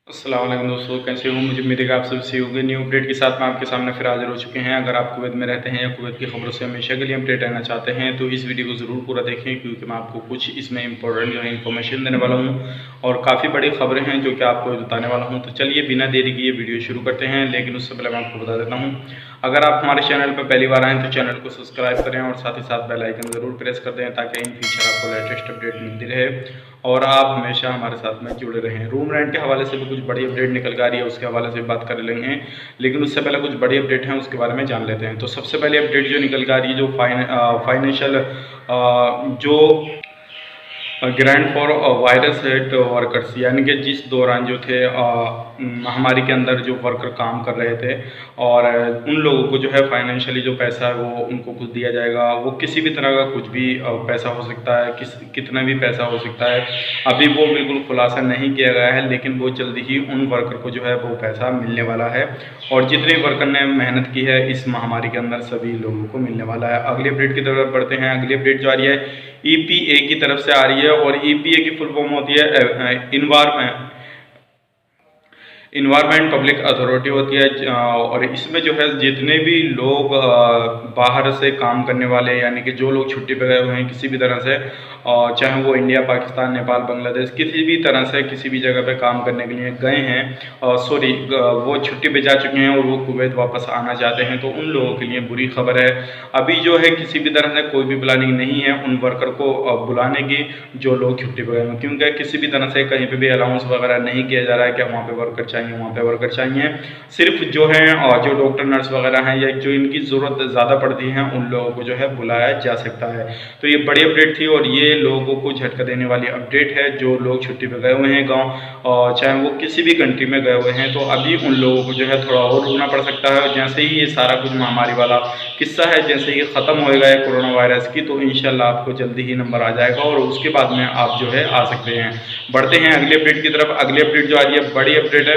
अस्सलाम वालेकुम दोस्तों, कैसे हो? मुझे उम्मीद है कि आप सब सही होंगे। न्यू अपडेट के साथ में आपके सामने फिर हाजिर हो चुके हैं। अगर आप कुवैत में रहते हैं या कुवैत की खबरों से हमेशा के लिए अपडेट रहना चाहते हैं तो इस वीडियो को ज़रूर पूरा देखें, क्योंकि मैं आपको कुछ इसमें इंपॉर्टेंट जो है इन्फॉर्मेशन देने वाला हूँ और काफ़ी बड़ी खबरें हैं जो कि आपको बताने वाला हूँ। तो चलिए बिना देरी किए वीडियो शुरू करते हैं, लेकिन उससे पहले मैं आपको बता देता हूँ, अगर आप हमारे चैनल पर पहली बार आएँ तो चैनल को सब्सक्राइब करें और साथ ही साथ बेल आइकन ज़रूर प्रेस कर दें, ताकि इन फ्यूचर आपको लेटेस्ट अपडेट मिलती रहे और आप हमेशा हमारे साथ में जुड़े रहें। रूम रेंट के हवाले से भी कुछ बड़ी अपडेट निकल के आ रही है, उसके हवाले से बात कर लेंगे, लेकिन उससे पहले कुछ बड़ी अपडेट हैं उसके बारे में जान लेते हैं। तो सबसे पहले अपडेट जो निकल के आ रही है, जो फाइनेंशियल जो grant for virus health workers, यानी कि जिस दौरान जो थे महामारी के अंदर जो वर्कर काम कर रहे थे और उन लोगों को जो है फाइनेंशियली जो पैसा है वो उनको कुछ दिया जाएगा। वो किसी भी तरह का कुछ भी पैसा हो सकता है, कितना भी पैसा हो सकता है। अभी वो बिल्कुल खुलासा नहीं किया गया है, लेकिन वो जल्दी ही उन वर्कर को जो है वो पैसा मिलने वाला है और जितने वर्कर ने मेहनत की है इस महामारी के अंदर सभी लोगों को मिलने वाला है। अगली अपडेट की तरफ बढ़ते हैं। अगली अपडेट जो आ रही है EPA की तरफ से आ रही है और EPA की फुल फॉर्म होती है इन्वायरमेंट पब्लिक अथॉरिटी होती है। और इसमें जो है जितने भी लोग बाहर से काम करने वाले, यानी कि जो लोग छुट्टी पे गए हुए हैं किसी भी तरह से, चाहे वो इंडिया, पाकिस्तान, नेपाल, बांग्लादेश, किसी भी तरह से किसी भी जगह पे काम करने के लिए गए हैं, वो छुट्टी पे जा चुके हैं और वो कुवैत वापस आना चाहते हैं, तो उन लोगों के लिए बुरी खबर है। अभी जो है किसी भी तरह से कोई भी प्लानिंग नहीं है उन वर्कर को बुलाने की जो लोग छुट्टी पे गए हैं, क्योंकि किसी भी तरह से कहीं पे भी अलाउंस वगैरह नहीं किया जा रहा है कि वहाँ पे वर्कर चाहिए, वहाँ पे वर्कर चाहिए। सिर्फ जो है जो डॉक्टर नर्स वगैरह हैं या जो इनकी ज़रूरत ज़्यादा पड़ती है उन लोगों को जो है बुलाया जा सकता है। तो ये बड़ी अपडेट थी और ये लोगों को झटका देने वाली अपडेट है। जो लोग छुट्टी पे गए हुए हैं गाँव, चाहे वो किसी भी कंट्री में गए हुए हैं, तो अभी उन लोगों को जो है थोड़ा और रुकना पड़ सकता है। जैसे ही ये सारा कुछ महामारी वाला किस्सा है, जैसे ही ख़त्म होएगा ये कोरोना वायरस की, तो इंशाल्लाह आपको जल्दी ही नंबर आ जाएगा और उसके बाद में आप जो है आ सकते हैं। बढ़ते हैं अगली अपडेट की तरफ। अगली अपडेट जो आ रही है बड़ी अपडेट है।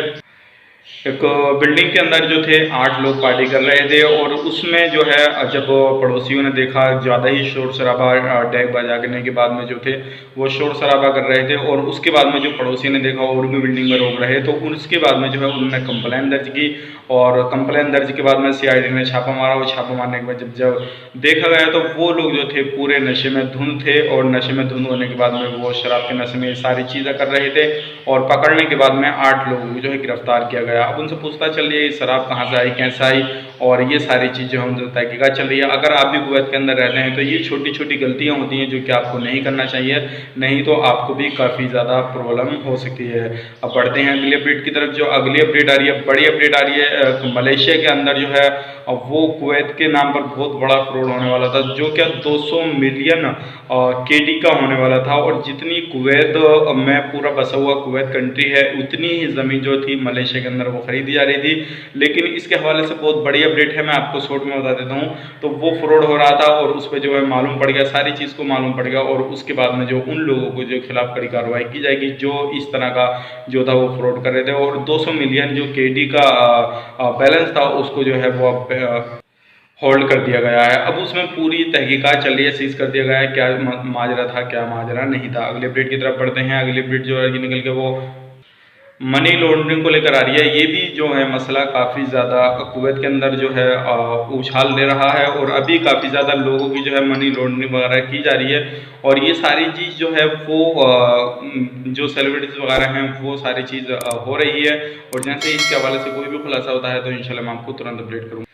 एक बिल्डिंग के अंदर जो थे 8 लोग पार्टी कर रहे थे और उसमें जो है जब पड़ोसियों ने देखा ज़्यादा ही शोर शराबा, डेक बजाने के बाद में जो थे वो शोर शराबा कर रहे थे और उसके बाद में जो पड़ोसी ने देखा और भी बिल्डिंग में रोक रहे, तो उसके बाद में जो है उन्होंने कंप्लेन दर्ज की और कंप्लेन दर्ज के बाद में CID ने छापा मारा और छापा मारने के बाद जब देखा गया तो वो लोग जो थे पूरे नशे में धुंध थे और नशे में धुंध होने के बाद में वो शराब के नशे में सारी चीज़ें कर रहे थे और पकड़ने के बाद में 8 लोगों को जो है गिरफ्तार किया गया। अब उनसे पूछताछ चल रही है शराब कहाँ से आई, कैसे आई और ये सारी चीज़ें हम तहकीकात चल रही है। अगर आप भी कुवैत के अंदर रहते हैं तो ये छोटी छोटी गलतियाँ होती हैं जो कि आपको नहीं करना चाहिए, नहीं तो आपको भी काफ़ी ज़्यादा प्रॉब्लम हो सकती है। अब बढ़ते हैं अगली अपडेट की तरफ। जो अगली अपडेट आ रही है बड़ी अपडेट आ रही है, मलेशिया के अंदर जो है वो कुवैत के नाम पर बहुत बड़ा फ्रॉड होने वाला था, जो क्या 200 मिलियन KD का होने वाला था और जितनी कुवैत में पूरा बसा हुआ कुवैत कंट्री है उतनी ही ज़मीन जो थी मलेशिया के अंदर वो खरीदी जा रही थी। लेकिन इसके हवाले से बहुत बड़ी अपडेट है, मैं आपको शॉर्ट में बता देता हूँ। तो वो फ्रॉड हो रहा था और उस पर जो है मालूम पड़ गया, सारी चीज़ को मालूम पड़ गया और उसके बाद में जो उन लोगों को जो खिलाफ कड़ी कार्रवाई की जाएगी जो इस तरह का जो था वो फ्रॉड कर रहे थे और 200 मिलियन जो KD का बैलेंस था उसको जो है वो होल्ड कर दिया गया है। अब उसमें पूरी तहकीकात चल रही है, सीज कर दिया गया है क्या माजरा था क्या माजरा नहीं था। अगले अपडेट की तरफ बढ़ते हैं। अगली अपडेट जो है निकल के वो मनी लॉन्ड्रिंग को लेकर आ रही है। ये भी जो है मसला काफ़ी ज़्यादा कुवैत के अंदर जो है उछाल दे रहा है और अभी काफ़ी ज़्यादा लोगों की जो है मनी लॉन्ड्रिंग वगैरह की जा रही है और ये सारी चीज़ जो है वो जो सेलिब्रिटीज़ वगैरह हैं वो सारी चीज़ हो रही है और जैसे ही इसके हवाले से कोई भी खुलासा होता है तो इंशाल्लाह मैं आपको तुरंत अपडेट करूँगा।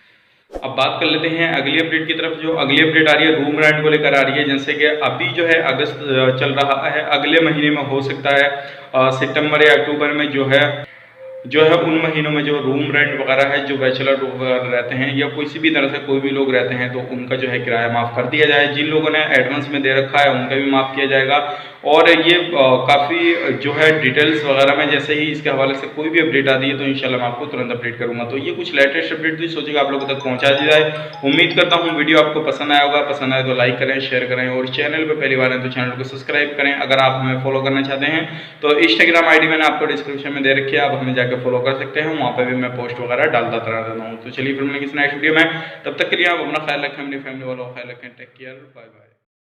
अब बात कर लेते हैं अगली अपडेट की तरफ। जो अगली अपडेट आ रही है रूम रेंट को लेकर आ रही है। जैसे कि अभी जो है अगस्त चल रहा है, अगले महीने में हो सकता है सितंबर या अक्टूबर में जो है उन महीनों में जो रूम रेंट वगैरह है, जो बैचलर वगैरह रहते हैं या किसी भी तरह से कोई भी लोग रहते हैं, तो उनका जो है किराया माफ़ कर दिया जाए। जिन लोगों ने एडवांस में दे रखा है उनका भी माफ़ किया जाएगा और ये काफ़ी जो है डिटेल्स वगैरह में जैसे ही इसके हवाले से कोई भी अपडेट आती है तो इंशाल्लाह मैं आपको तुरंत अपडेट करूंगा। तो ये कुछ लेटेस्ट अपडेट थी, सोचिएगा आप लोगों तक पहुंचा दी जाए। उम्मीद करता हूँ वीडियो आपको पसंद आया होगा, पसंद आए तो लाइक करें, शेयर करें और चैनल पर पहली बार है तो चैनल को सब्सक्राइब करें। अगर आप हमें फॉलो करना चाहते हैं तो इंस्टाग्राम ID मैंने आपको डिस्क्रिप्शन में दे रखी है, आप हमें जाकर फॉलो कर सकते हैं, वहाँ पर भी मैं पोस्ट वगैरह डालता रहता हूँ। तो चलिए फिर मिलेंगे किसी नेक्स्ट वीडियो में, तब तक के लिए आप अपना ख्याल रखें, अपनी फैमिली वालों का ख्याल रखें। Take care, bye bye.